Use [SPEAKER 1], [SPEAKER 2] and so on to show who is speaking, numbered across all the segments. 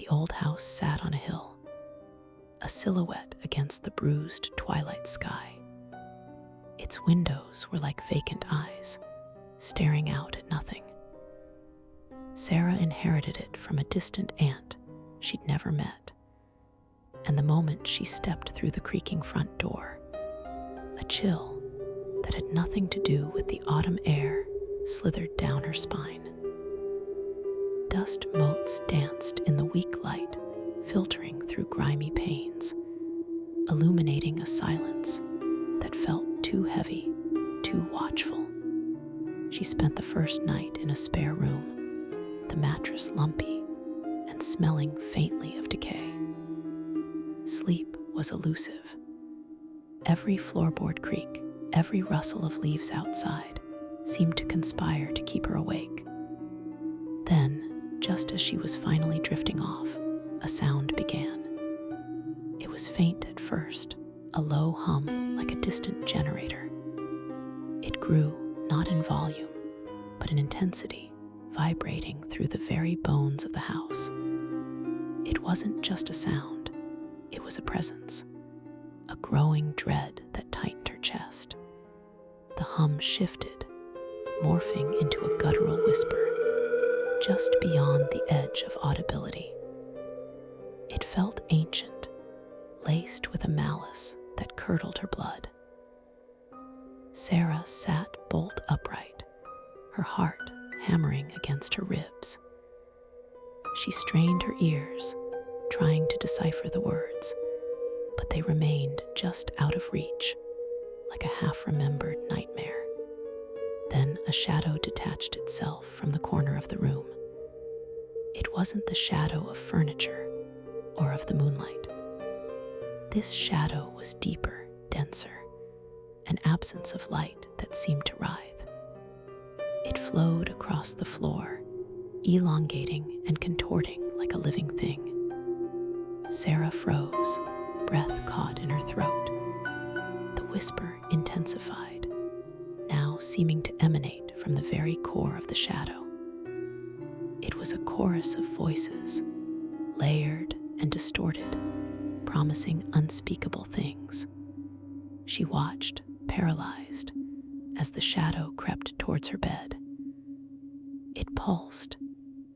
[SPEAKER 1] The old house sat on a hill, a silhouette against the bruised twilight sky. Its windows were like vacant eyes, staring out at nothing. Sarah inherited it from a distant aunt she'd never met, and the moment she stepped through the creaking front door, a chill that had nothing to do with the autumn air slithered down her spine. Dust motes danced in the weak light, filtering through grimy panes, illuminating a silence that felt too heavy, too watchful. She spent the first night in a spare room, the mattress lumpy and smelling faintly of decay. Sleep was elusive. Every floorboard creak, every rustle of leaves outside seemed to conspire to keep her awake. Then, just as she was finally drifting off, a sound began. It was faint at first, a low hum like a distant generator. It grew not in volume, but in intensity, vibrating through the very bones of the house. It wasn't just a sound, it was a presence, a growing dread that tightened her chest. The hum shifted, morphing into a guttural whisper, just beyond the edge of audibility. It felt ancient, laced with a malice that curdled her blood. Sarah sat bolt upright, her heart hammering against her ribs. She strained her ears, trying to decipher the words, but they remained just out of reach, like a half-remembered nightmare. Then a shadow detached itself from the corner of the room. It wasn't the shadow of furniture or of the moonlight. This shadow was deeper, denser, an absence of light that seemed to writhe. It flowed across the floor, elongating and contorting like a living thing. Sarah froze, breath caught in her throat. The whisper intensified, now seeming to emanate from the very core of the shadow. It was a chorus of voices, layered and distorted, promising unspeakable things. She watched, paralyzed, as the shadow crept towards her bed. It pulsed,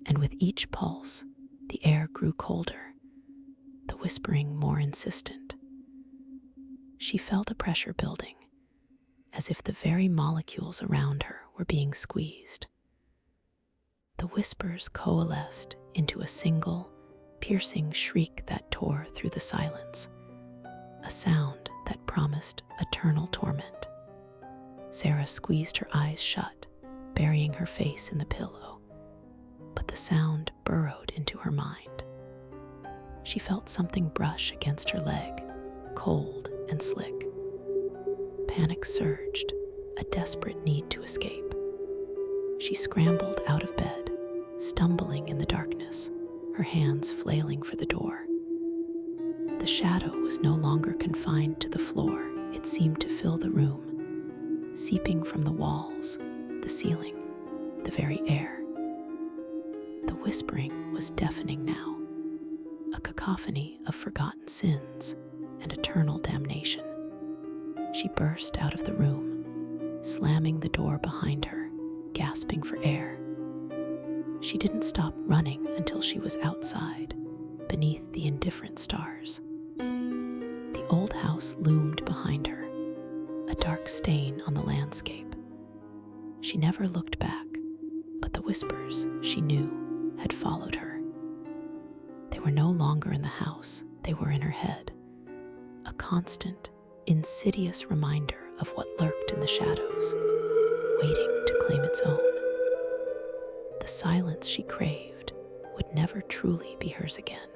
[SPEAKER 1] and with each pulse, the air grew colder, the whispering more insistent. She felt a pressure building, as if the very molecules around her were being squeezed. The whispers coalesced into a single, piercing shriek that tore through the silence, a sound that promised eternal torment. Sarah squeezed her eyes shut, burying her face in the pillow, but the sound burrowed into her mind. She felt something brush against her leg, cold and slick. Panic surged, a desperate need to escape. She scrambled out of bed, stumbling in the darkness, her hands flailing for the door. The shadow was no longer confined to the floor. It seemed to fill the room, seeping from the walls, the ceiling, the very air. The whispering was deafening now, a cacophony of forgotten sins and eternal damnation. She burst out of the room, slamming the door behind her, gasping for air. She didn't stop running until she was outside, beneath the indifferent stars. The old house loomed behind her, a dark stain on the landscape. She never looked back, but the whispers, she knew, had followed her. They were no longer in the house, they were in her head, a constant, insidious reminder of what lurked in the shadows, waiting to claim its own. The silence she craved would never truly be hers again.